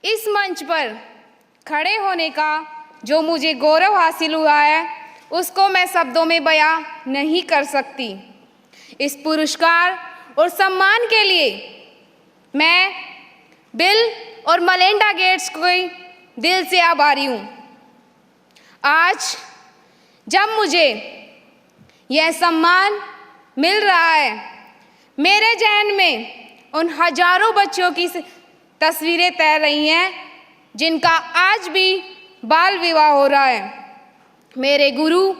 इस मंच पर खड़े होने का जो मुझे गौरव हासिल हुआ है उसको मैं शब्दों में बयां नहीं कर सकती। इस पुरस्कार और सम्मान के लिए मैं बिल और मेलिंडा गेट्स को दिल से आभारी हूँ। आज जब मुझे यह सम्मान मिल रहा है, मेरे जहन में उन हजारों बच्चों की तस्वीरें तैर रही हैं जिनका आज भी बाल विवाह हो रहा है। मेरे गुरु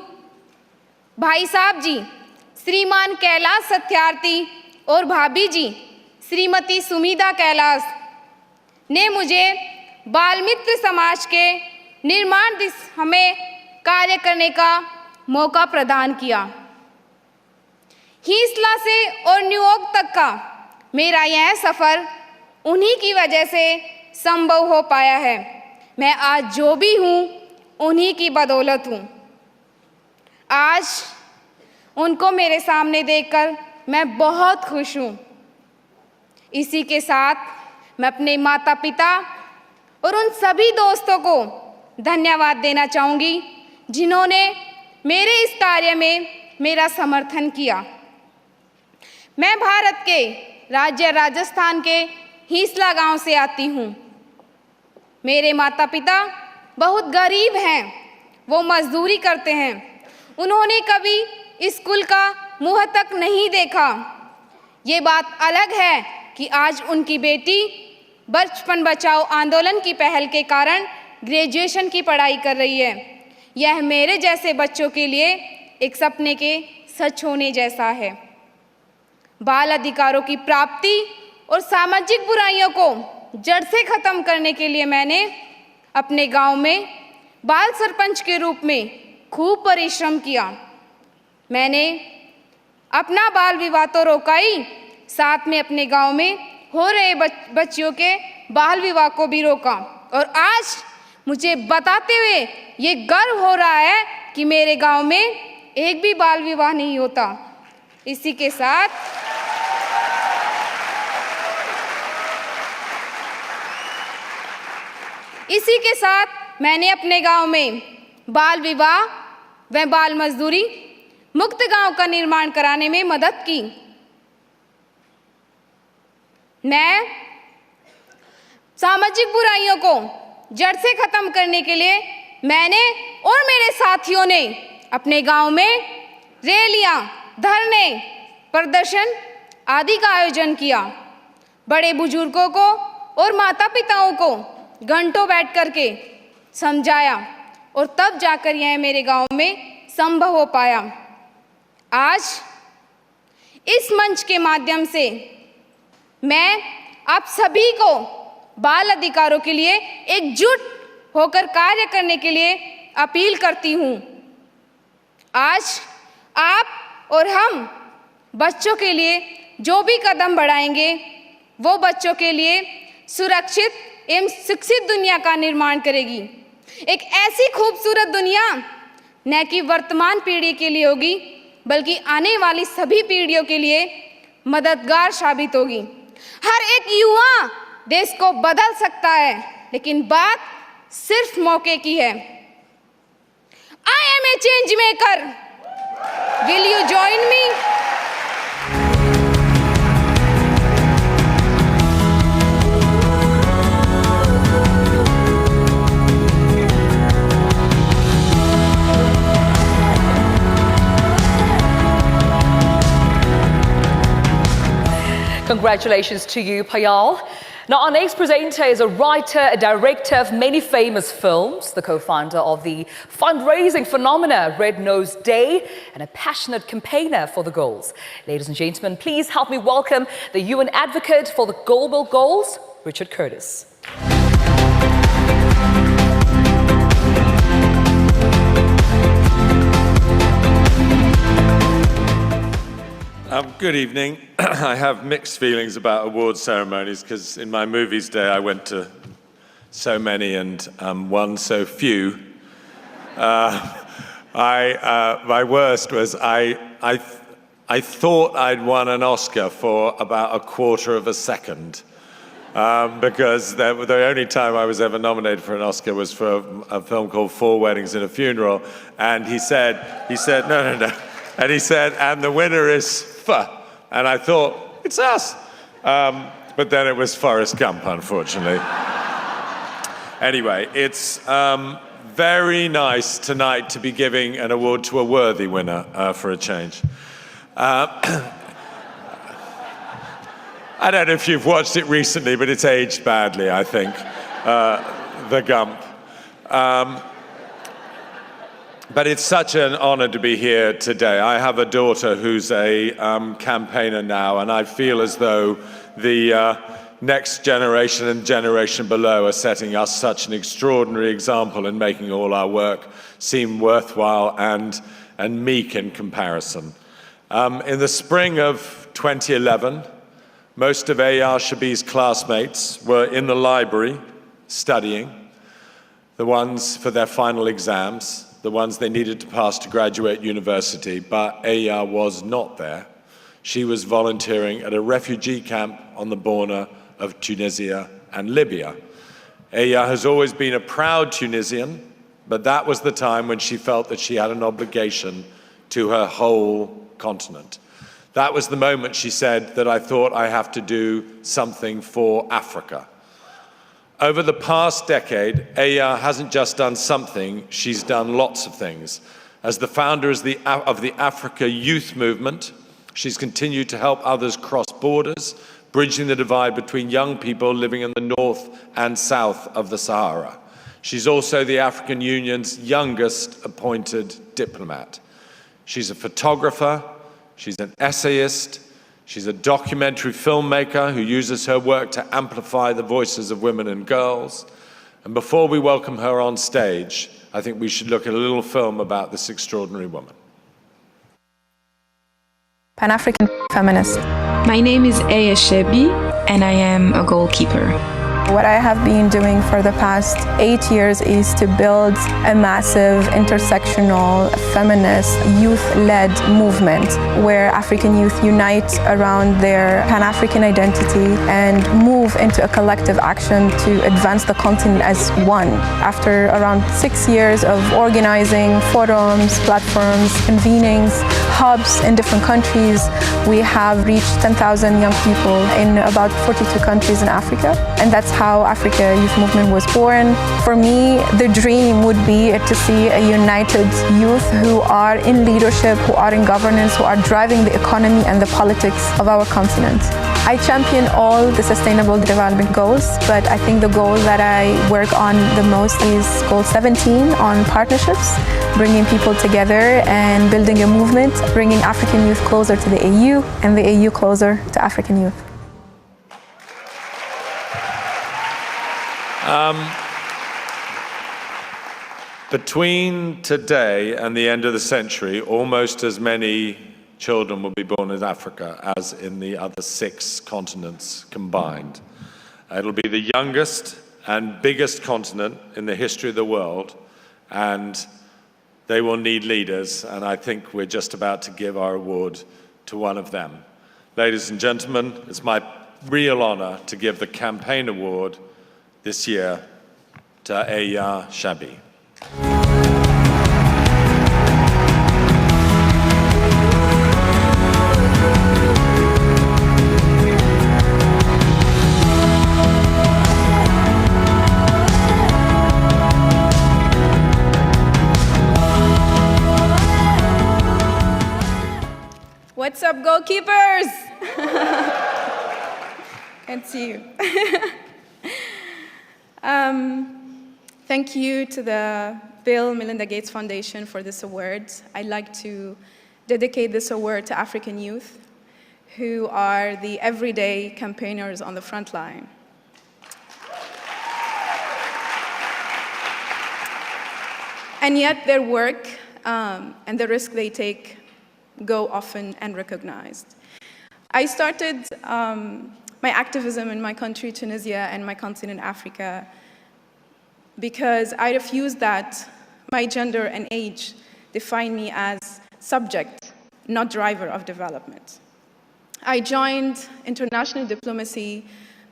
भाई साहब जी श्रीमान कैलाश सत्यार्थी और भाभी जी श्रीमती सुमिधा कैलाश ने मुझे बाल मित्र समाज के निर्माण हमें कार्य करने का मौका प्रदान किया। हिसला से और न्यूयॉर्क तक का मेरा यह सफ़र उन्हीं की वजह से संभव हो पाया है। मैं आज जो भी हूँ उन्हीं की बदौलत हूँ। आज उनको मेरे सामने देखकर मैं बहुत खुश हूँ। इसी के साथ मैं अपने माता पिता और उन सभी दोस्तों को धन्यवाद देना चाहूँगी जिन्होंने मेरे इस कार्य में मेरा समर्थन किया। मैं भारत के राज्य राजस्थान के हिसला गांव से आती हूँ। मेरे माता पिता बहुत गरीब हैं, वो मजदूरी करते हैं। उन्होंने कभी स्कूल का मुँह तक नहीं देखा। ये बात अलग है कि आज उनकी बेटी बचपन बचाओ आंदोलन की पहल के कारण ग्रेजुएशन की पढ़ाई कर रही है। यह मेरे जैसे बच्चों के लिए एक सपने के सच होने जैसा है। बाल अधिकारों की प्राप्ति और सामाजिक बुराइयों को जड़ से खत्म करने के लिए मैंने अपने गांव में बाल सरपंच के रूप में खूब परिश्रम किया। मैंने अपना बाल विवाह तो रोका ही, साथ में अपने गांव में हो रहे बच्चियों के बाल विवाह को भी रोका। और आज मुझे बताते हुए ये गर्व हो रहा है कि मेरे गांव में एक भी बाल विवाह नहीं होता। इसी के साथ मैंने अपने गांव में बाल विवाह व बाल मजदूरी मुक्त गांव का निर्माण कराने में मदद की। मैं सामाजिक बुराइयों को जड़ से खत्म करने के लिए मैंने और मेरे साथियों ने अपने गांव में रैलियां, धरने, प्रदर्शन आदि का आयोजन किया। बड़े बुजुर्गों को और माता पिताओं को घंटों बैठ करके समझाया और तब जाकर यह मेरे गांव में संभव हो पाया। आज इस मंच के माध्यम से मैं आप सभी को बाल अधिकारों के लिए एकजुट होकर कार्य करने के लिए अपील करती हूँ। आज आप और हम बच्चों के लिए जो भी कदम बढ़ाएंगे वो बच्चों के लिए सुरक्षित एवं शिक्षित दुनिया का निर्माण करेगी। एक ऐसी खूबसूरत दुनिया न कि वर्तमान पीढ़ी के लिए होगी बल्कि आने वाली सभी पीढ़ियों के लिए मददगार साबित होगी। हर एक युवा देश को बदल सकता है, लेकिन बात सिर्फ मौके की है। I am a change maker, will you join me? Congratulations to you, Payal. Now, our next presenter is a writer, a director of many famous films, the co-founder of the fundraising phenomena Red Nose Day, and a passionate campaigner for the goals. Ladies and gentlemen, please help me welcome the UN advocate for the global goals, Richard Curtis. Good evening. I have mixed feelings about award ceremonies because in my movies day I went to so many and won so few. My worst was I thought I'd won an Oscar for about a quarter of a second because the only time I was ever nominated for an Oscar was for a film called Four Weddings and a Funeral, and he said, no, and he said, and the winner is Pho, and I thought, it's us, but then it was Forrest Gump, unfortunately. Anyway, it's very nice tonight to be giving an award to a worthy winner for a change. I don't know if you've watched it recently, but it's aged badly, I think, The Gump. But it's such an honor to be here today. I have a daughter who's a campaigner now, and I feel as though the next generation and generation below are setting us such an extraordinary example in making all our work seem worthwhile and meek in comparison. In the spring of 2011, most of Ayar Shabi's classmates were in the library studying, the ones for their final exams, the ones they needed to pass to graduate university, but Ayar was not there. She was volunteering at a refugee camp on the border of Tunisia and Libya. Ayar has always been a proud Tunisian, but that was the time when she felt that she had an obligation to her whole continent. That was the moment, she said, that I thought I have to do something for Africa. Over the past decade, Ayar hasn't just done something, she's done lots of things. As the founder of the Africa Youth Movement, she's continued to help others cross borders, bridging the divide between young people living in the north and south of the Sahara. She's also the African Union's youngest appointed diplomat. She's a photographer, she's an essayist, she's a documentary filmmaker who uses her work to amplify the voices of women and girls. And before we welcome her on stage, I think we should look at a little film about this extraordinary woman. Pan-African feminist. My name is Aya Shebi, and I am a goalkeeper. What I have been doing for the past 8 years is to build a massive intersectional feminist youth-led movement where African youth unite around their Pan-African identity and move into a collective action to advance the continent as one. After around 6 years of organizing forums, platforms, convenings, hubs in different countries, we have reached 10,000 young people in about 42 countries in Africa, and that's how Africa Youth Movement was born. For me, the dream would be to see a united youth who are in leadership, who are in governance, who are driving the economy and the politics of our continent. I champion all the Sustainable Development Goals, but I think the goal that I work on the most is Goal 17 on partnerships, bringing people together and building a movement, bringing African youth closer to the AU and the AU closer to African youth. Between today and the end of the century, almost as many children will be born in Africa as in the other 6 continents combined. It'll be the youngest and biggest continent in the history of the world, and they will need leaders, and I think we're just about to give our award to one of them. Ladies and gentlemen, it's my real honor to give the campaign award this year to Ayar Shabi. What's up, goalkeepers? Can't see you. Thank you to the Bill Melinda Gates Foundation for this award. I'd like to dedicate this award to African youth who are the everyday campaigners on the front line. And yet their work and the risk they take go often unrecognized. I started my activism in my country, Tunisia, and my continent, Africa, because I refused that my gender and age define me as subject, not driver of development. I joined international diplomacy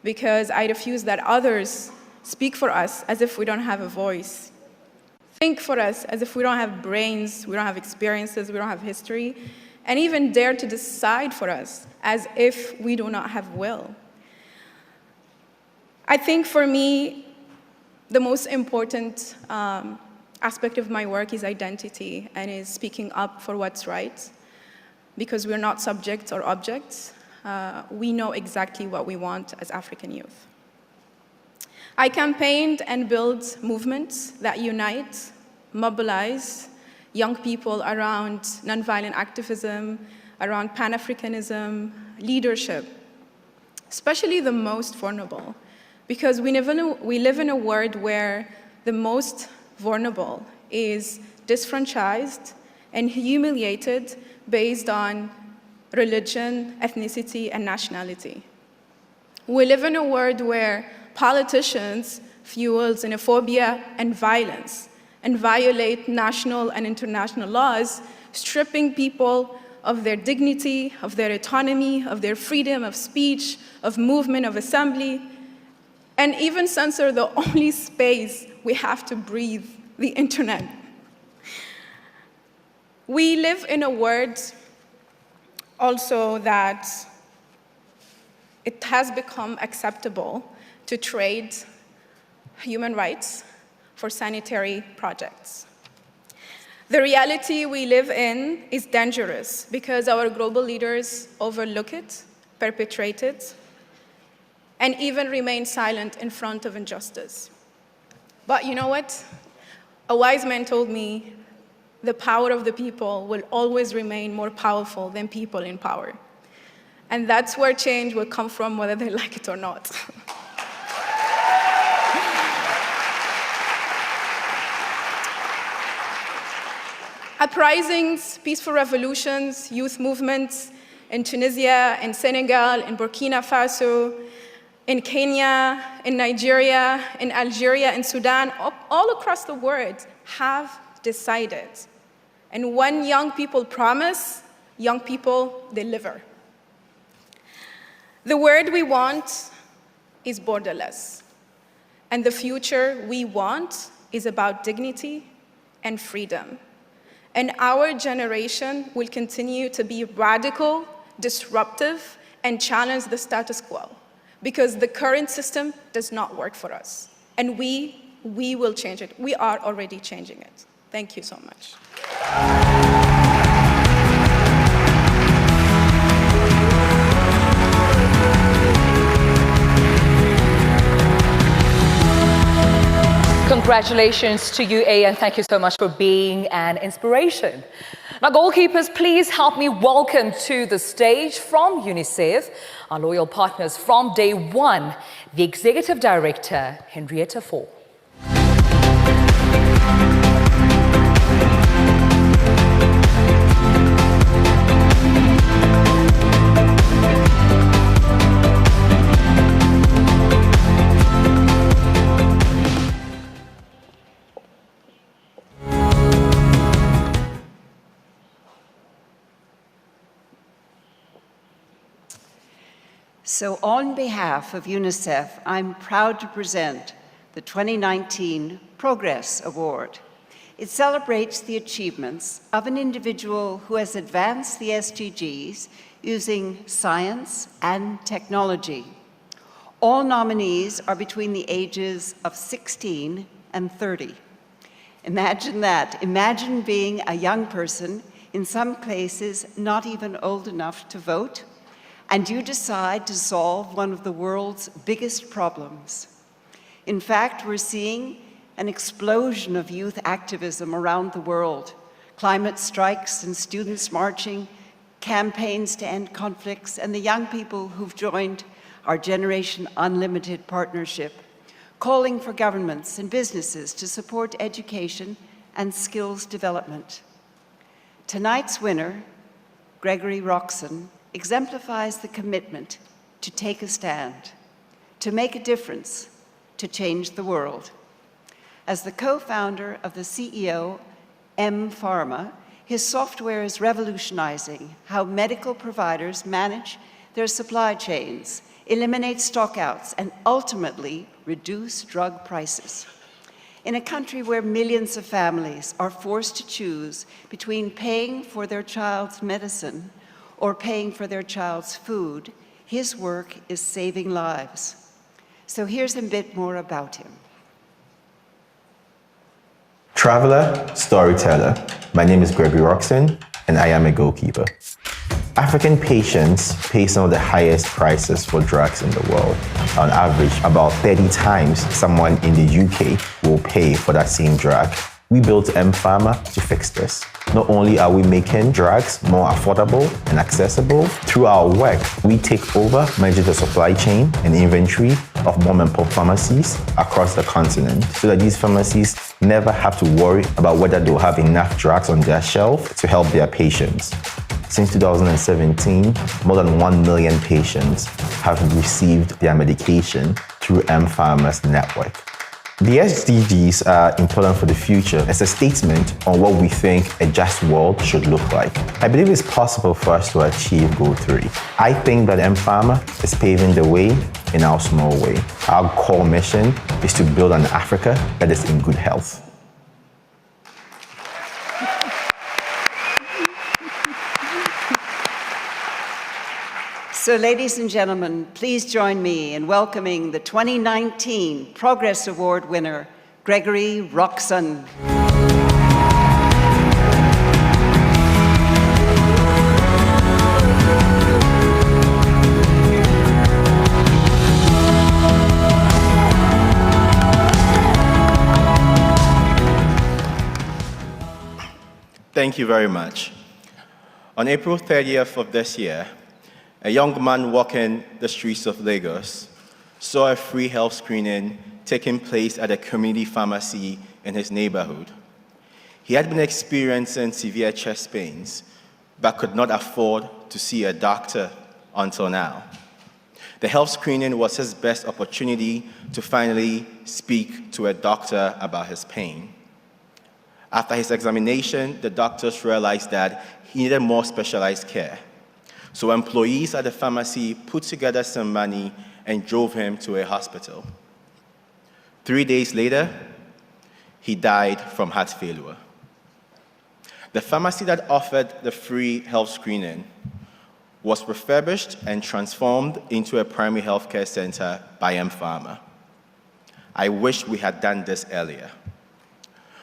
because I refuse that others speak for us as if we don't have a voice, think for us as if we don't have brains, we don't have experiences, we don't have history, and even dare to decide for us as if we do not have will. I think for me, the most important aspect of my work is identity and is speaking up for what's right, because we're not subjects or objects. We know exactly what we want as African youth. I campaigned and built movements that unite, mobilize young people around nonviolent activism, around Pan-Africanism, leadership, especially the most vulnerable. Because we live in a world where the most vulnerable is disfranchised and humiliated based on religion, ethnicity, and nationality. We live in a world where politicians fuel xenophobia and violence and violate national and international laws, stripping people of their dignity, of their autonomy, of their freedom of speech, of movement, of assembly, and even censor the only space we have to breathe, the internet. We live in a world also that it has become acceptable to trade human rights for sanitary projects. The reality we live in is dangerous because our global leaders overlook it, perpetrate it, and even remain silent in front of injustice. But you know what? A wise man told me, the power of the people will always remain more powerful than people in power. And that's where change will come from, whether they like it or not. Uprisings, peaceful revolutions, youth movements in Tunisia, in Senegal, in Burkina Faso, in Kenya, in Nigeria, in Algeria, in Sudan, all across the world have decided. And when young people promise, young people deliver. The world we want is borderless. And the future we want is about dignity and freedom. And our generation will continue to be radical, disruptive, and challenge the status quo. Because the current system does not work for us. And we will change it. We are already changing it. Thank you so much. Congratulations to you, A, and thank you so much for being an inspiration. Now, goalkeepers, please help me welcome to the stage from UNICEF, our loyal partners from day one, the Executive Director, Henrietta Fore. So on behalf of UNICEF, I'm proud to present the 2019 Progress Award. It celebrates the achievements of an individual who has advanced the SDGs using science and technology. All nominees are between the ages of 16 and 30. Imagine that. Imagine being a young person, in some cases not even old enough to vote, and you decide to solve one of the world's biggest problems. In fact, we're seeing an explosion of youth activism around the world. Climate strikes and students marching, campaigns to end conflicts, and the young people who've joined our Generation Unlimited partnership, calling for governments and businesses to support education and skills development. Tonight's winner, Gregory Roxon, exemplifies the commitment to take a stand, to make a difference, to change the world. As the co-founder of the CEO, M-Pharma, his software is revolutionizing how medical providers manage their supply chains, eliminate stockouts, and ultimately reduce drug prices. In a country where millions of families are forced to choose between paying for their child's medicine or paying for their child's food, his work is saving lives. So here's a bit more about him. Traveler, storyteller. My name is Gregory Roxon, and I am a goalkeeper. African patients pay some of the highest prices for drugs in the world. On average, about 30 times someone in the UK will pay for that same drug. We built M-Pharma to fix this. Not only are we making drugs more affordable and accessible, through our work, we take over, manage the supply chain and inventory of mom-and-pop pharmacies across the continent so that these pharmacies never have to worry about whether they'll have enough drugs on their shelf to help their patients. Since 2017, more than 1 million patients have received their medication through M-Pharma's network. The SDGs are important for the future as a statement on what we think a just world should look like. I believe it's possible for us to achieve Goal 3. I think that M-Pharma is paving the way in our small way. Our core mission is to build an Africa that is in good health. So, ladies and gentlemen, please join me in welcoming the 2019 Progress Award winner, Gregory Roxon. Thank you very much. On April 30th of this year, a young man walking the streets of Lagos saw a free health screening taking place at a community pharmacy in his neighborhood. He had been experiencing severe chest pains, but could not afford to see a doctor until now. The health screening was his best opportunity to finally speak to a doctor about his pain. After his examination, the doctors realized that he needed more specialized care. So employees at the pharmacy put together some money and drove him to a hospital. 3 days later, he died from heart failure. The pharmacy that offered the free health screening was refurbished and transformed into a primary health care center by M-Pharma. I wish we had done this earlier.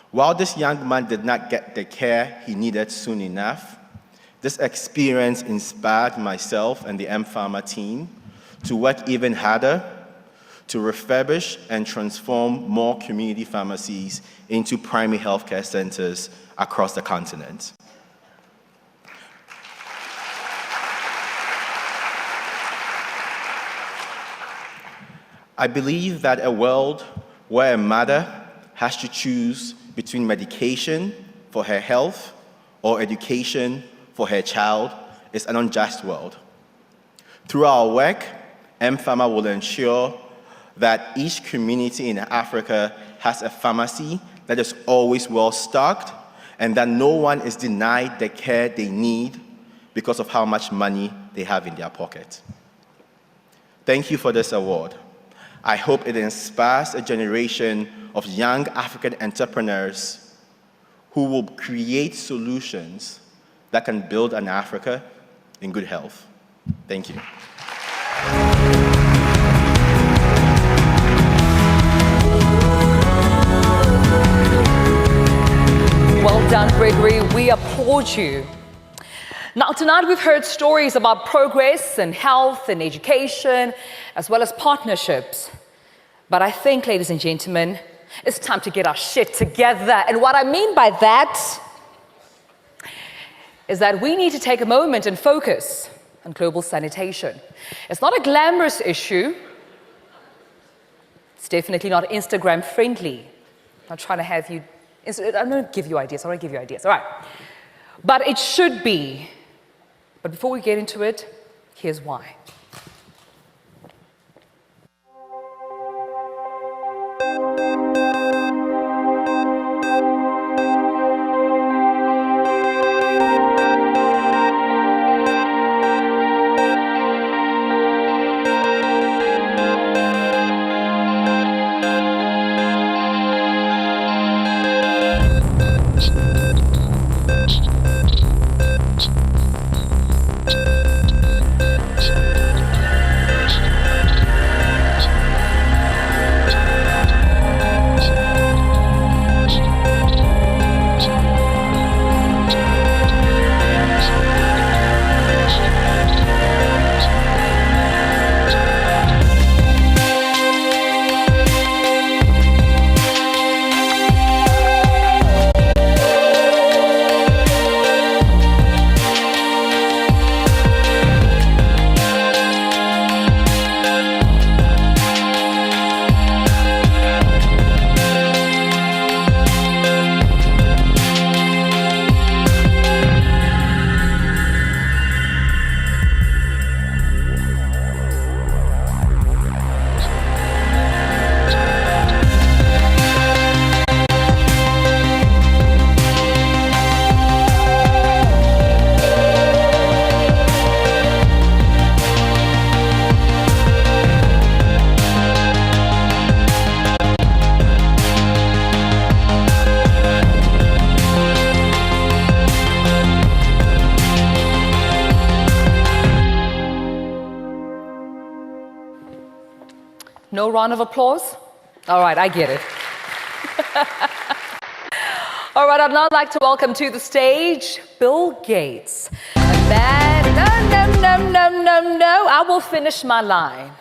While this young man did not get the care he needed soon enough, this experience inspired myself and the M-Pharma team to work even harder to refurbish and transform more community pharmacies into primary healthcare centers across the continent. I believe that a world where a mother has to choose between medication for her health or education for her child is an unjust world. Through our work, M-Pharma will ensure that each community in Africa has a pharmacy that is always well-stocked and that no one is denied the care they need because of how much money they have in their pocket. Thank you for this award. I hope it inspires a generation of young African entrepreneurs who will create solutions that can build an Africa in good health. Thank you. Well done, Gregory. We applaud you. Now, tonight we've heard stories about progress in health and education, as well as partnerships. But I think, ladies and gentlemen, it's time to get our shit together. And what I mean by that is that we need to take a moment and focus on global sanitation. It's not a glamorous issue. It's definitely not Instagram friendly. I'm not trying to have you, I'm going to give you ideas. I want to give you ideas. All right. But it should be. But before we get into it, here's why. No round of applause? All right, I get it. All right, I'd now like to welcome to the stage Bill Gates. A man, no, I will finish my line.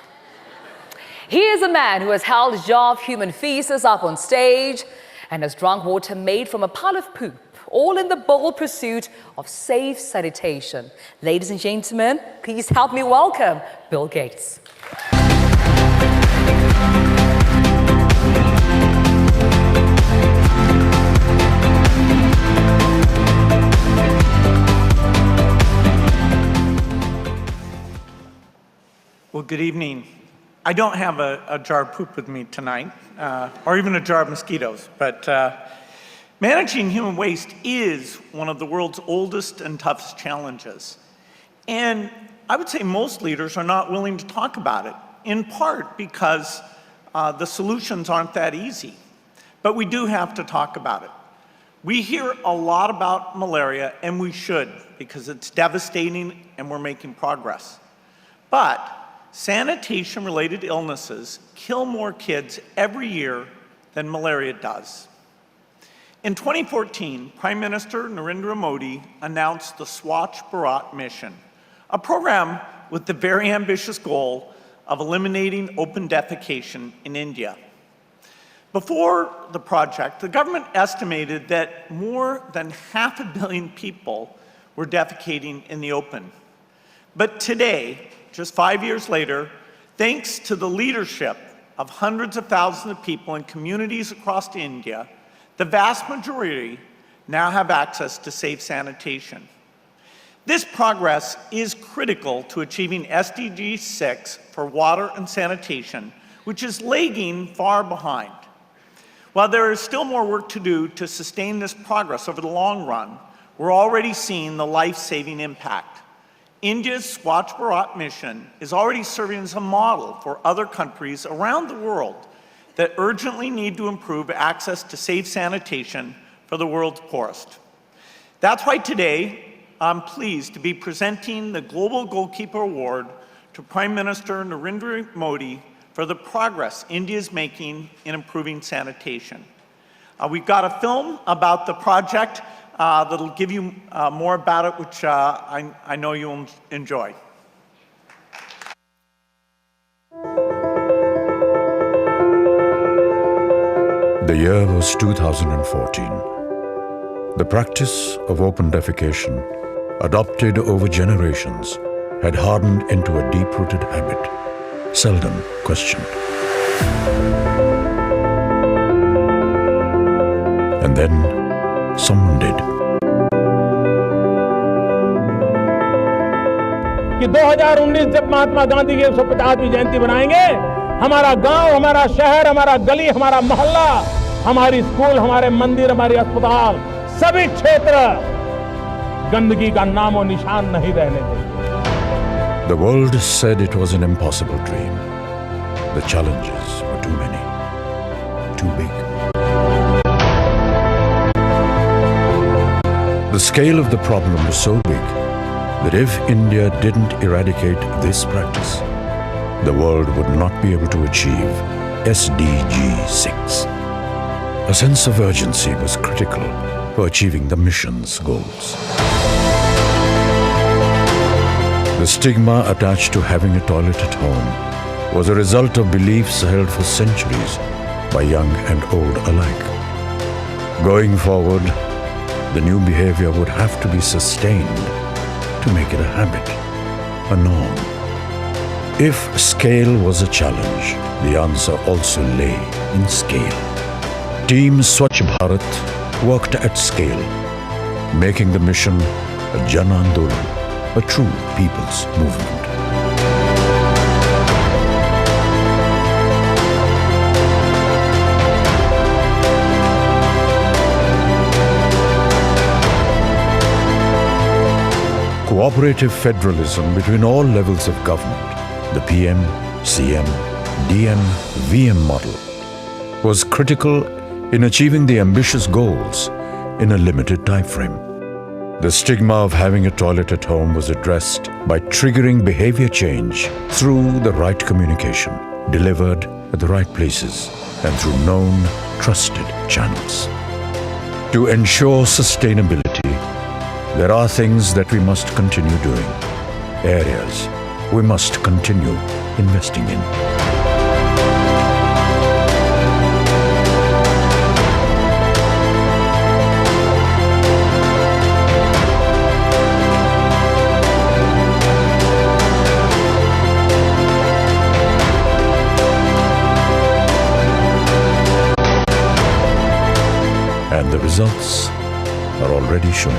He is a man who has held a jar of human feces up on stage and has drunk water made from a pile of poop, all in the bold pursuit of safe sanitation. Ladies and gentlemen, please help me welcome Bill Gates. Well, good evening. I don't have a jar of poop with me tonight, or even a jar of mosquitoes, but managing human waste is one of the world's oldest and toughest challenges. And I would say most leaders are not willing to talk about it, in part because the solutions aren't that easy. But we do have to talk about it. We hear a lot about malaria, and we should, because it's devastating and we're making progress. But sanitation-related illnesses kill more kids every year than malaria does. In 2014, Prime Minister Narendra Modi announced the Swachh Bharat mission, a program with the very ambitious goal of eliminating open defecation in India. Before the project, the government estimated that more than 500 million people were defecating in the open. But today, just 5 years later, thanks to the leadership of hundreds of thousands of people in communities across India, the vast majority now have access to safe sanitation. This progress is critical to achieving SDG 6 for water and sanitation, which is lagging far behind. While there is still more work to do to sustain this progress over the long run, we're already seeing the life-saving impact. India's Swachh Bharat mission is already serving as a model for other countries around the world that urgently need to improve access to safe sanitation for the world's poorest. That's why today I'm pleased to be presenting the Global Goalkeeper Award to Prime Minister Narendra Modi for the progress India is making in improving sanitation. We've got a film about the project that'll give you more about it, which I know you'll enjoy. The year was 2014. The practice of open defecation, adopted over generations, had hardened into a deep-rooted habit, seldom questioned. And then someone did. कि 2019 जब महात्मा गांधी की 150वीं जयंती बनाएंगे, हमारा गांव, हमारा शहर, हमारा गली, हमारा मोहल्ला, हमारी स्कूल, हमारे मंदिर, हमारे अस्पताल, सभी क्षेत्र गंदगी का नामो निशान नहीं रहने देंगे. The world said it was an impossible dream. The challenges were too many, too big. The scale of the problem was so big that if India didn't eradicate this practice, the world would not be able to achieve SDG 6. A sense of urgency was critical for achieving the mission's goals. The stigma attached to having a toilet at home was a result of beliefs held for centuries by young and old alike. Going forward, the new behavior would have to be sustained to make it a habit, a norm. If scale was a challenge, the answer also lay in scale. Team Swachh Bharat worked at scale, making the mission a Jan Andolan, a true people's movement. Cooperative federalism between all levels of government, the PM, CM, DM, VM model, was critical in achieving the ambitious goals in a limited time frame. The stigma of having a toilet at home was addressed by triggering behavior change through the right communication, delivered at the right places and through known, trusted channels. To ensure sustainability, there are things that we must continue doing, areas we must continue investing in. And the results are already showing.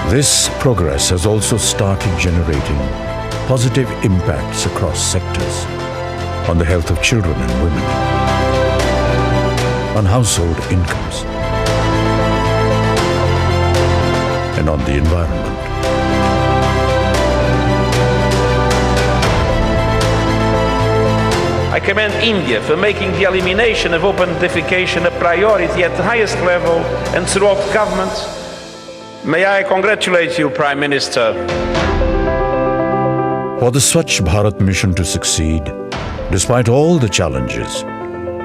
This progress has also started generating positive impacts across sectors on the health of children and women, on household incomes, and on the environment. I commend India for making the elimination of open defecation a priority at the highest level and throughout governments. May I congratulate you, Prime Minister. For the Swachh Bharat mission to succeed, despite all the challenges,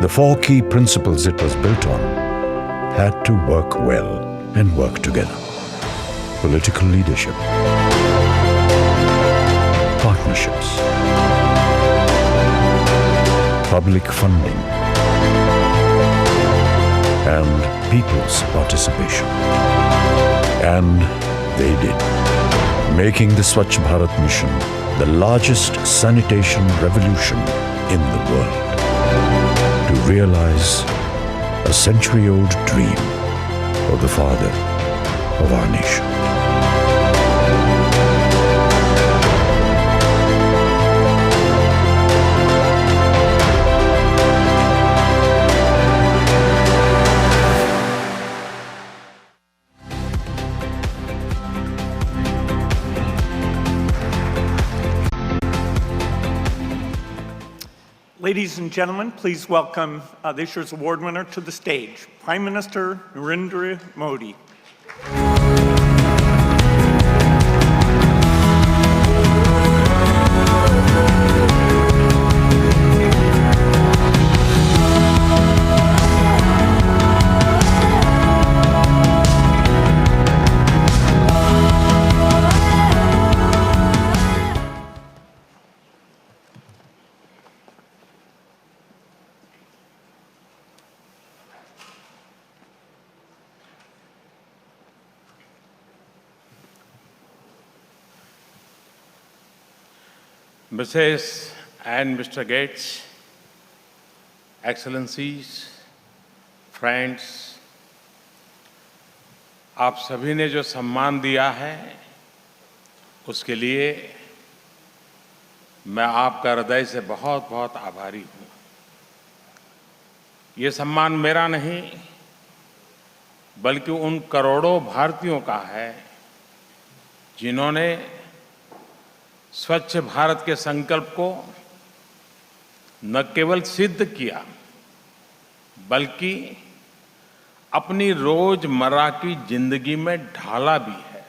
the four key principles it was built on had to work well and work together. Political leadership, partnerships, public funding, and people's participation. And they did, making the Swachh Bharat mission the largest sanitation revolution in the world, to realize a century-old dream of the father of our nation. Ladies and gentlemen, please welcome this year's award winner to the stage, Prime Minister Narendra Modi. Mrs. and Mr. Gates, Excellencies, friends, आप सभी ने जो सम्मान दिया है उसके लिए मैं आपका हृदय से बहुत बहुत आभारी हूँ। ये सम्मान मेरा नहीं बल्कि उन करोड़ों भारतीयों का है जिन्होंने स्वच्छ भारत के संकल्प को न केवल सिद्ध किया बल्कि अपनी रोजमर्रा की जिंदगी में ढाला भी है।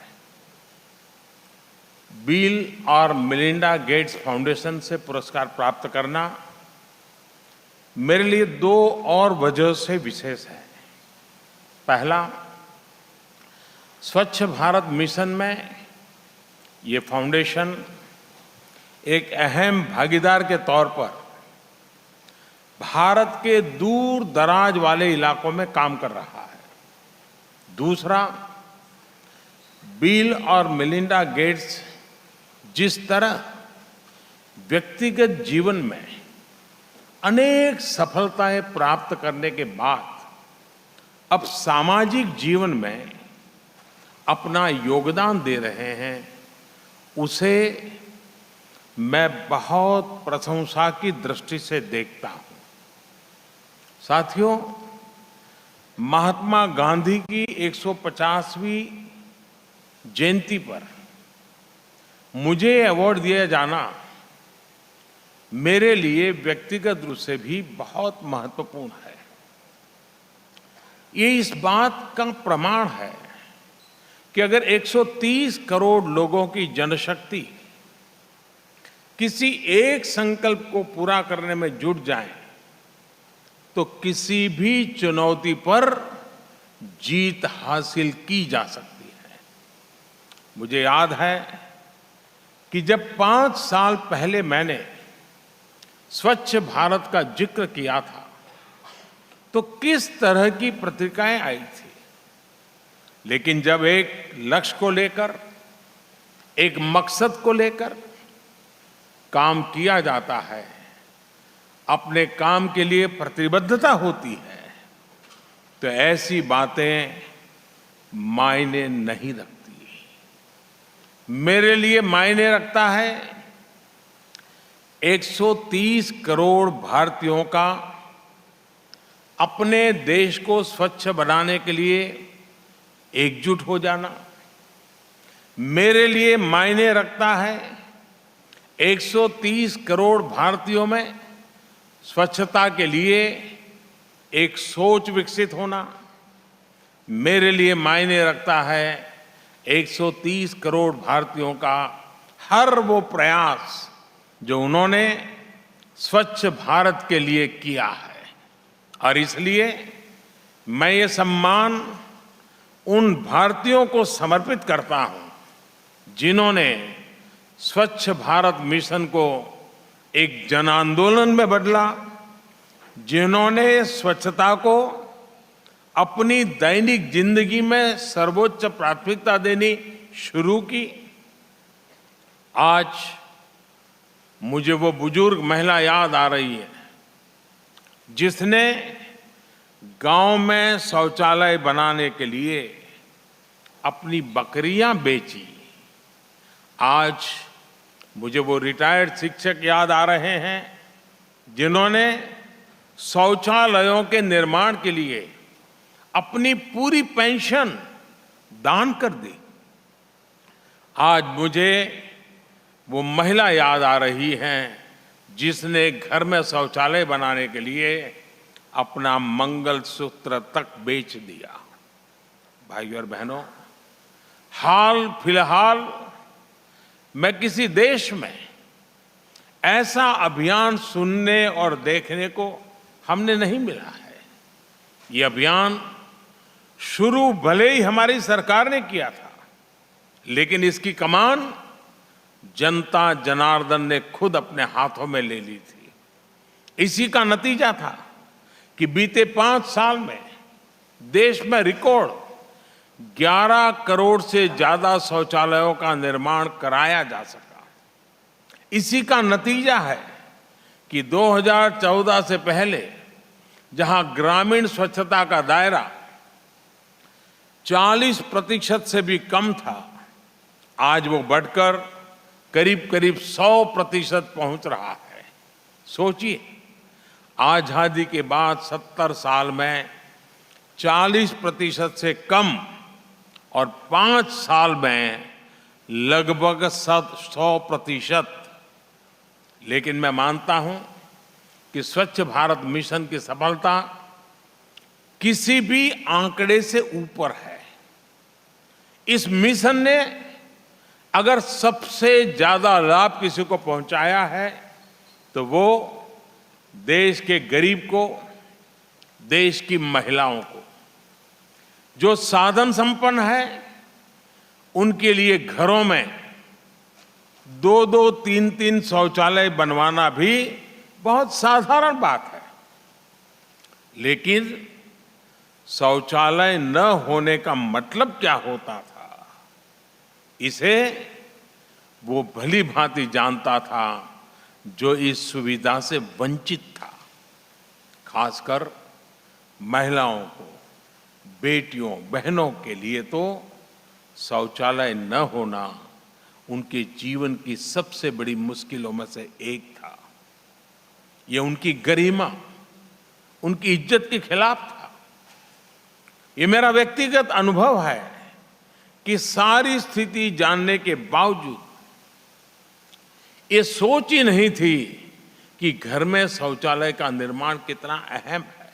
बिल और मेलिंडा गेट्स फाउंडेशन से पुरस्कार प्राप्त करना मेरे लिए दो और वजहों से विशेष है। पहला, स्वच्छ भारत मिशन में ये फाउंडेशन एक अहम भागीदार के तौर पर भारत के दूर दराज वाले इलाकों में काम कर रहा है। दूसरा, बिल और मेलिंडा गेट्स जिस तरह व्यक्तिगत जीवन में अनेक सफलताएं प्राप्त करने के बाद अब सामाजिक जीवन में अपना योगदान दे रहे हैं, उसे मैं बहुत प्रशंसा की दृष्टि से देखता हूं। साथियों, महात्मा गांधी की 150वीं जयंती पर मुझे अवार्ड दिया जाना मेरे लिए व्यक्तिगत रूप से भी बहुत महत्वपूर्ण है। ये इस बात का प्रमाण है कि अगर 130 करोड़ लोगों की जनशक्ति किसी एक संकल्प को पूरा करने में जुट जाए तो किसी भी चुनौती पर जीत हासिल की जा सकती है। मुझे याद है कि जब 5 साल पहले मैंने स्वच्छ भारत का जिक्र किया था तो किस तरह की प्रतिक्रियाएं आई थी, लेकिन जब एक लक्ष्य को लेकर, एक मकसद को लेकर काम किया जाता है, अपने काम के लिए प्रतिबद्धता होती है, तो ऐसी बातें मायने नहीं रखती। मेरे लिए मायने रखता है 130 करोड़ भारतीयों का अपने देश को स्वच्छ बनाने के लिए एकजुट हो जाना। मेरे लिए मायने रखता है 130 करोड़ भारतीयों में स्वच्छता के लिए एक सोच विकसित होना। मेरे लिए मायने रखता है 130 करोड़ भारतीयों का हर वो प्रयास जो उन्होंने स्वच्छ भारत के लिए किया है। और इसलिए मैं ये सम्मान उन भारतीयों को समर्पित करता हूं जिन्होंने स्वच्छ भारत मिशन को एक जन आंदोलन में बदला, जिन्होंने स्वच्छता को अपनी दैनिक जिंदगी में सर्वोच्च प्राथमिकता देनी शुरू की। आज मुझे वो बुजुर्ग महिला याद आ रही है जिसने गांव में शौचालय बनाने के लिए अपनी बकरियां बेची। आज मुझे वो रिटायर्ड शिक्षक याद आ रहे हैं जिन्होंने शौचालयों के निर्माण के लिए अपनी पूरी पेंशन दान कर दी। आज मुझे वो महिला याद आ रही हैं जिसने घर में शौचालय बनाने के लिए अपना मंगलसूत्र तक बेच दिया। भाइयों और बहनों, हाल फिलहाल मैं किसी देश में ऐसा अभियान सुनने और देखने को हमने नहीं मिला है। ये अभियान शुरू भले ही हमारी सरकार ने किया था, लेकिन इसकी कमान जनता जनार्दन ने खुद अपने हाथों में ले ली थी। इसी का नतीजा था कि बीते 5 साल में देश में रिकॉर्ड 11 करोड़ से ज्यादा शौचालयों का निर्माण कराया जा सका। इसी का नतीजा है कि 2014 से पहले जहां ग्रामीण स्वच्छता का दायरा 40% से भी कम था, आज वो बढ़कर करीब करीब 100% पहुंच रहा है। सोचिए, आजादी के बाद 70 साल में 40% से कम और 5 साल में लगभग 100%। लेकिन मैं मानता हूं कि स्वच्छ भारत मिशन की सफलता किसी भी आंकड़े से ऊपर है। इस मिशन ने अगर सबसे ज्यादा लाभ किसी को पहुंचाया है तो वो देश के गरीब को, देश की महिलाओं को। जो साधन संपन्न है उनके लिए घरों में 2-2, 3-3 शौचालय बनवाना भी बहुत साधारण बात है। लेकिन शौचालय न होने का मतलब क्या होता था, इसे वो भली भांति जानता था जो इस सुविधा से वंचित था। खासकर महिलाओं को, बेटियों, बहनों के लिए तो शौचालय न होना उनके जीवन की सबसे बड़ी मुश्किलों में से एक था। ये उनकी गरिमा, उनकी इज्जत के खिलाफ था। ये मेरा व्यक्तिगत अनुभव है कि सारी स्थिति जानने के बावजूद ये सोच ही नहीं थी कि घर में शौचालय का निर्माण कितना अहम है।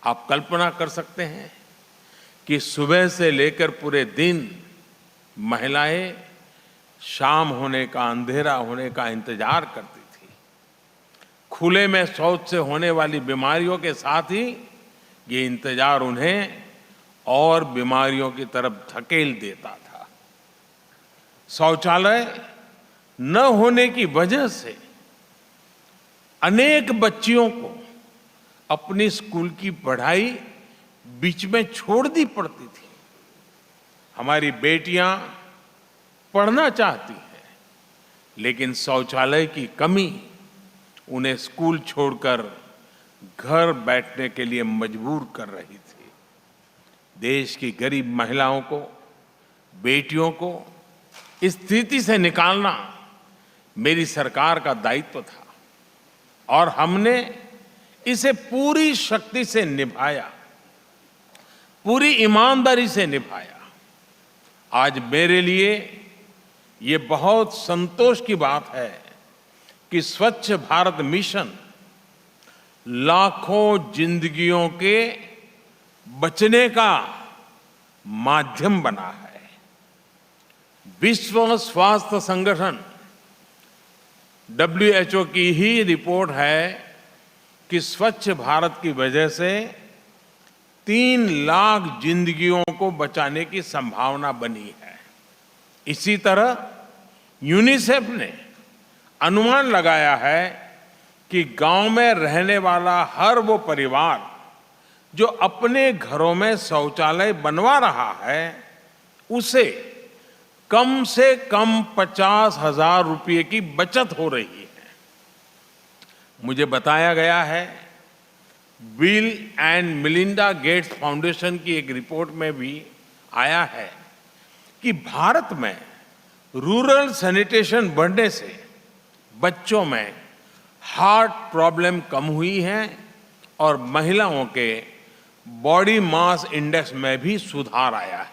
आप कल्पना कर सकते हैं कि सुबह से लेकर पूरे दिन महिलाएं शाम होने का, अंधेरा होने का इंतजार करती थी। खुले में शौच से होने वाली बीमारियों के साथ ही ये इंतजार उन्हें और बीमारियों की तरफ धकेल देता था। शौचालय न होने की वजह से अनेक बच्चियों को अपनी स्कूल की पढ़ाई बीच में छोड़नी पड़ती थी। हमारी बेटियां पढ़ना चाहती हैं, लेकिन शौचालय की कमी उन्हें स्कूल छोड़कर घर बैठने के लिए मजबूर कर रही थी। देश की गरीब महिलाओं को, बेटियों को इस स्थिति से निकालना मेरी सरकार का दायित्व था और हमने इसे पूरी शक्ति से निभाया, पूरी ईमानदारी से निभाया। आज मेरे लिए ये बहुत संतोष की बात है कि स्वच्छ भारत मिशन लाखों जिंदगियों के बचने का माध्यम बना है। विश्व स्वास्थ्य संगठन WHO की ही रिपोर्ट है कि स्वच्छ भारत की वजह से 3 लाख जिंदगियों को बचाने की संभावना बनी है। इसी तरह यूनिसेफ ने अनुमान लगाया है कि गांव में रहने वाला हर वो परिवार जो अपने घरों में शौचालय बनवा रहा है, उसे कम से कम 50,000 रुपये की बचत हो रही है। मुझे बताया गया है, bill and Melinda Gates foundation की एक रिपोर्ट में भी आया है कि भारत में रूरल सैनिटेशन बढ़ने से बच्चों में हार्ट प्रॉब्लम कम हुई है और महिलाओं के बॉडी मास इंडेक्स में भी सुधार आया है।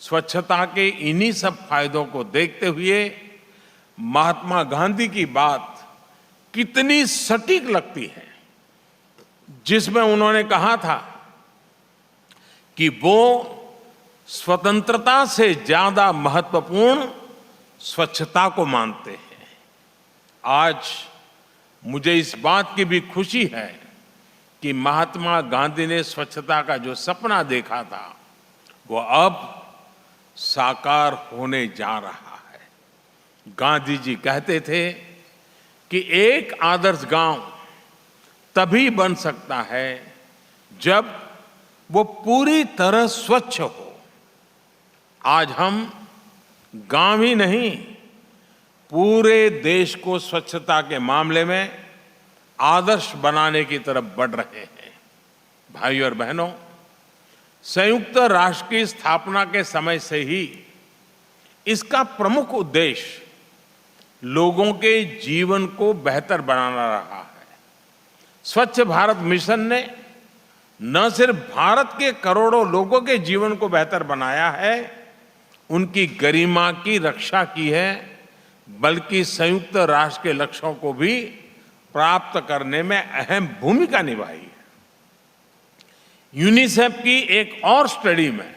स्वच्छता के इन्हीं सब फायदों को देखते हुए महात्मा गांधी की बात कितनी सटीक लगती है, जिसमें उन्होंने कहा था कि वो स्वतंत्रता से ज्यादा महत्वपूर्ण स्वच्छता को मानते हैं। आज मुझे इस बात की भी खुशी है कि महात्मा गांधी ने स्वच्छता का जो सपना देखा था, वो अब साकार होने जा रहा है। गांधी जी कहते थे कि एक आदर्श गांव तभी बन सकता है जब वो पूरी तरह स्वच्छ हो। आज हम गांव ही नहीं, पूरे देश को स्वच्छता के मामले में आदर्श बनाने की तरफ बढ़ रहे हैं। भाइयों और बहनों, संयुक्त राष्ट्र की स्थापना के समय से ही इसका प्रमुख उद्देश्य लोगों के जीवन को बेहतर बनाना रहा है। स्वच्छ भारत मिशन ने न सिर्फ भारत के करोड़ों लोगों के जीवन को बेहतर बनाया है, उनकी गरिमा की रक्षा की है, बल्कि संयुक्त राष्ट्र के लक्ष्यों को भी प्राप्त करने में अहम भूमिका निभाई है। यूनिसेफ की एक और स्टडी में,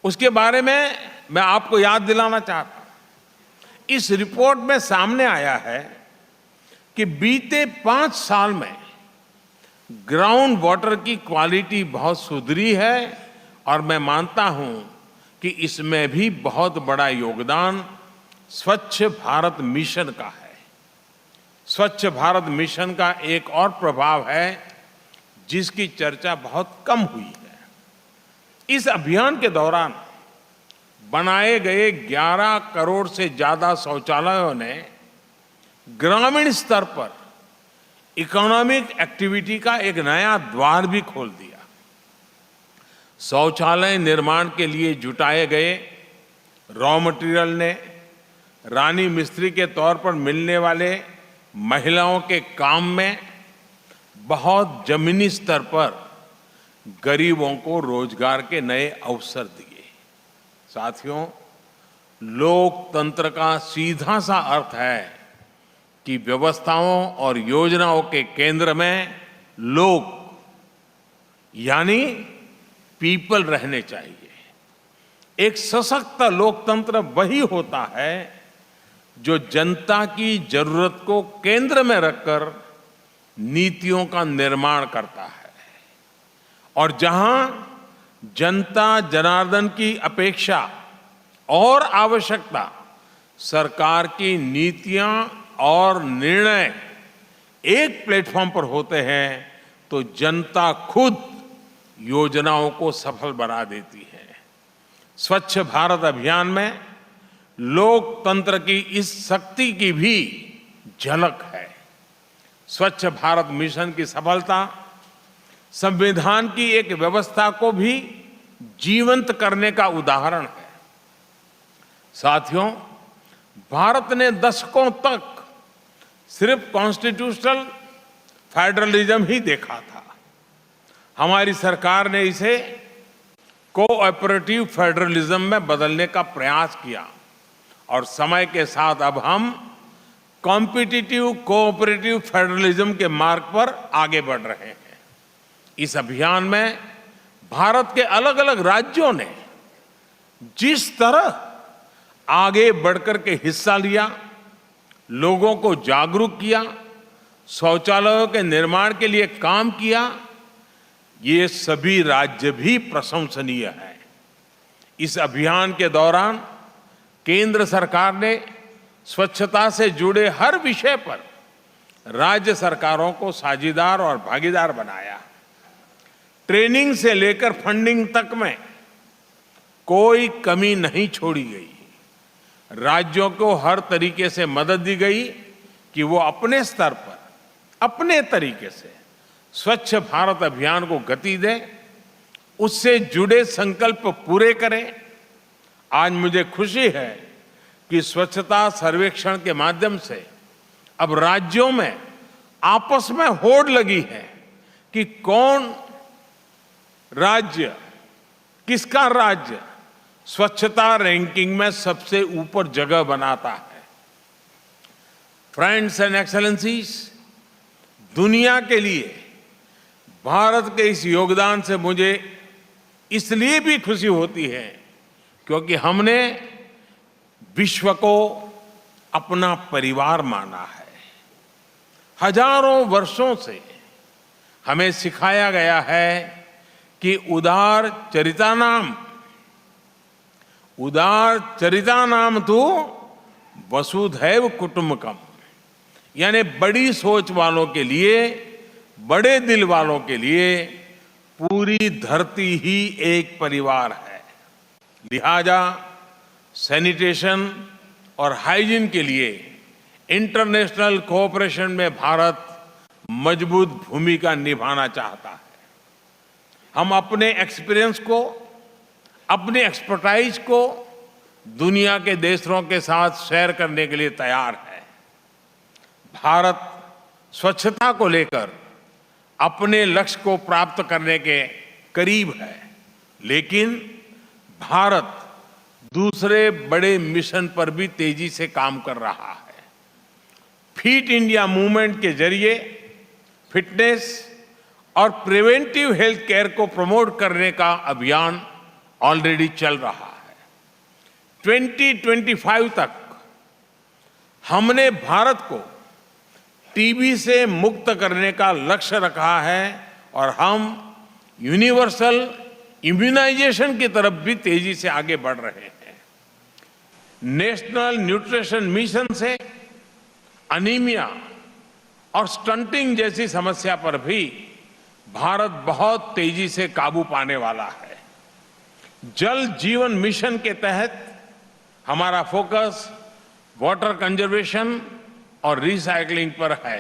उसके बारे में मैं आपको याद दिलाना चाहता हूं। इस रिपोर्ट में सामने आया है कि बीते 5 साल में ग्राउंड वाटर की क्वालिटी बहुत सुधरी है और मैं मानता हूं कि इसमें भी बहुत बड़ा योगदान स्वच्छ भारत मिशन का है। स्वच्छ भारत मिशन का एक और प्रभाव है जिसकी चर्चा बहुत कम हुई है। इस अभियान के दौरान बनाए गए 11 करोड़ से ज्यादा शौचालयों ने ग्रामीण स्तर पर इकोनॉमिक एक्टिविटी का एक नया द्वार भी खोल दिया। शौचालय निर्माण के लिए जुटाए गए रॉ मटेरियल ने रानी मिस्त्री के तौर पर मिलने वाले महिलाओं के काम में बहुत जमीनी स्तर पर गरीबों को रोजगार के नए अवसर दिए। साथियों, लोकतंत्र का सीधा सा अर्थ है कि व्यवस्थाओं और योजनाओं के केंद्र में लोग यानी पीपल रहने चाहिए। एक सशक्त लोकतंत्र वही होता है जो जनता की जरूरत को केंद्र में रखकर नीतियों का निर्माण करता है और जहां जनता जनार्दन की अपेक्षा और आवश्यकता सरकार की नीतियां और निर्णय एक प्लेटफॉर्म पर होते हैं तो जनता खुद योजनाओं को सफल बना देती है। स्वच्छ भारत अभियान में लोकतंत्र की इस शक्ति की भी झलक है। स्वच्छ भारत मिशन की सफलता संविधान की एक व्यवस्था को भी जीवंत करने का उदाहरण है। साथियों, भारत ने दशकों तक सिर्फ कॉन्स्टिट्यूशनल फेडरलिज्म ही देखा था। हमारी सरकार ने इसे कोऑपरेटिव फेडरलिज्म में बदलने का प्रयास किया और समय के साथ अब हम कॉम्पिटिटिव कोऑपरेटिव फेडरलिज्म के मार्ग पर आगे बढ़ रहे हैं। इस अभियान में भारत के अलग अलग राज्यों ने जिस तरह आगे बढ़कर के हिस्सा लिया, लोगों को जागरूक किया, शौचालयों के निर्माण के लिए काम किया, ये सभी राज्य भी प्रशंसनीय है। इस अभियान के दौरान केंद्र सरकार ने स्वच्छता से जुड़े हर विषय पर राज्य सरकारों को साझीदार और भागीदार बनाया। ट्रेनिंग से लेकर फंडिंग तक में कोई कमी नहीं छोड़ी गई। राज्यों को हर तरीके से मदद दी गई कि वो अपने स्तर पर अपने तरीके से स्वच्छ भारत अभियान को गति दें, उससे जुड़े संकल्प पूरे करें। आज मुझे खुशी है कि स्वच्छता सर्वेक्षण के माध्यम से अब राज्यों में आपस में होड़ लगी है कि कौन राज्य, किसका राज्य स्वच्छता रैंकिंग में सबसे ऊपर जगह बनाता है। फ्रेंड्स एंड एक्सेलेंसीज, दुनिया के लिए भारत के इस योगदान से मुझे इसलिए भी खुशी होती है क्योंकि हमने विश्व को अपना परिवार माना है। हजारों वर्षों से हमें सिखाया गया है कि उदार चरितानाम तो वसुधैव कुटुंबकम, यानी बड़ी सोच वालों के लिए, बड़े दिल वालों के लिए पूरी धरती ही एक परिवार है। लिहाजा सैनिटेशन और हाइजीन के लिए इंटरनेशनल कोऑपरेशन में भारत मजबूत भूमिका निभाना चाहता है। हम अपने एक्सपीरियंस को, अपने एक्सपर्टाइज को दुनिया के देशों के साथ शेयर करने के लिए तैयार है। भारत स्वच्छता को लेकर अपने लक्ष्य को प्राप्त करने के करीब है, लेकिन भारत दूसरे बड़े मिशन पर भी तेजी से काम कर रहा है। फिट इंडिया मूवमेंट के जरिए फिटनेस और प्रिवेंटिव हेल्थ केयर को प्रमोट करने का अभियान ऑलरेडी चल रहा है। 2025 तक हमने भारत को टीबी से मुक्त करने का लक्ष्य रखा है और हम यूनिवर्सल इम्यूनाइजेशन की तरफ भी तेजी से आगे बढ़ रहे हैं। नेशनल न्यूट्रिशन मिशन से अनीमिया और स्टंटिंग जैसी समस्या पर भी भारत बहुत तेजी से काबू पाने वाला है। जल जीवन मिशन के तहत हमारा फोकस वाटर कंजर्वेशन और रिसाइकलिंग पर है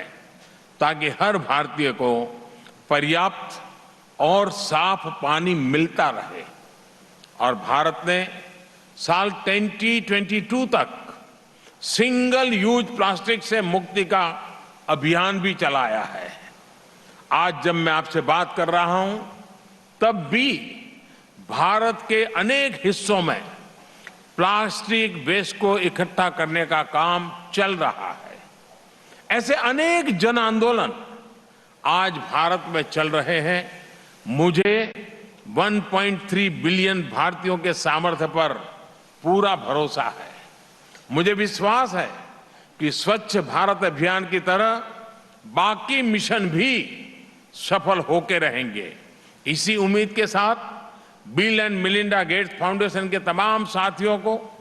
ताकि हर भारतीय को पर्याप्त और साफ पानी मिलता रहे। और भारत ने साल 2022 तक सिंगल यूज प्लास्टिक से मुक्ति का अभियान भी चलाया है। आज जब मैं आपसे बात कर रहा हूं, तब भी भारत के अनेक हिस्सों में प्लास्टिक वेस्ट को इकट्ठा करने का काम चल रहा है। ऐसे अनेक जन आंदोलन आज भारत में चल रहे हैं। मुझे 1.3 बिलियन भारतीयों के सामर्थ्य पर पूरा भरोसा है। मुझे विश्वास है कि स्वच्छ भारत अभियान की तरह बाकी मिशन भी सफल होके रहेंगे। इसी उम्मीद के साथ bill and Melinda Gates foundation के तमाम साथियों को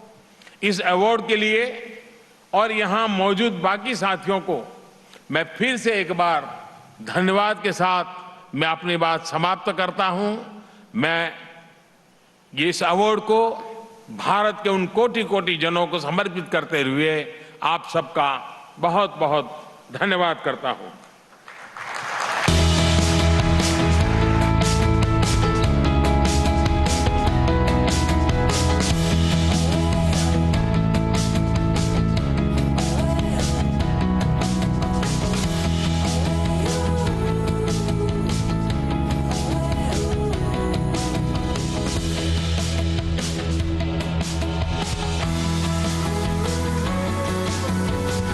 इस अवार्ड के लिए और यहां मौजूद बाकी साथियों को मैं फिर से एक बार धन्यवाद के साथ मैं अपनी बात समाप्त करता हूं। मैं इस अवार्ड को भारत के उन कोटि कोटि जनों को समर्पित करते हुए आप सबका बहुत बहुत धन्यवाद करता हूं।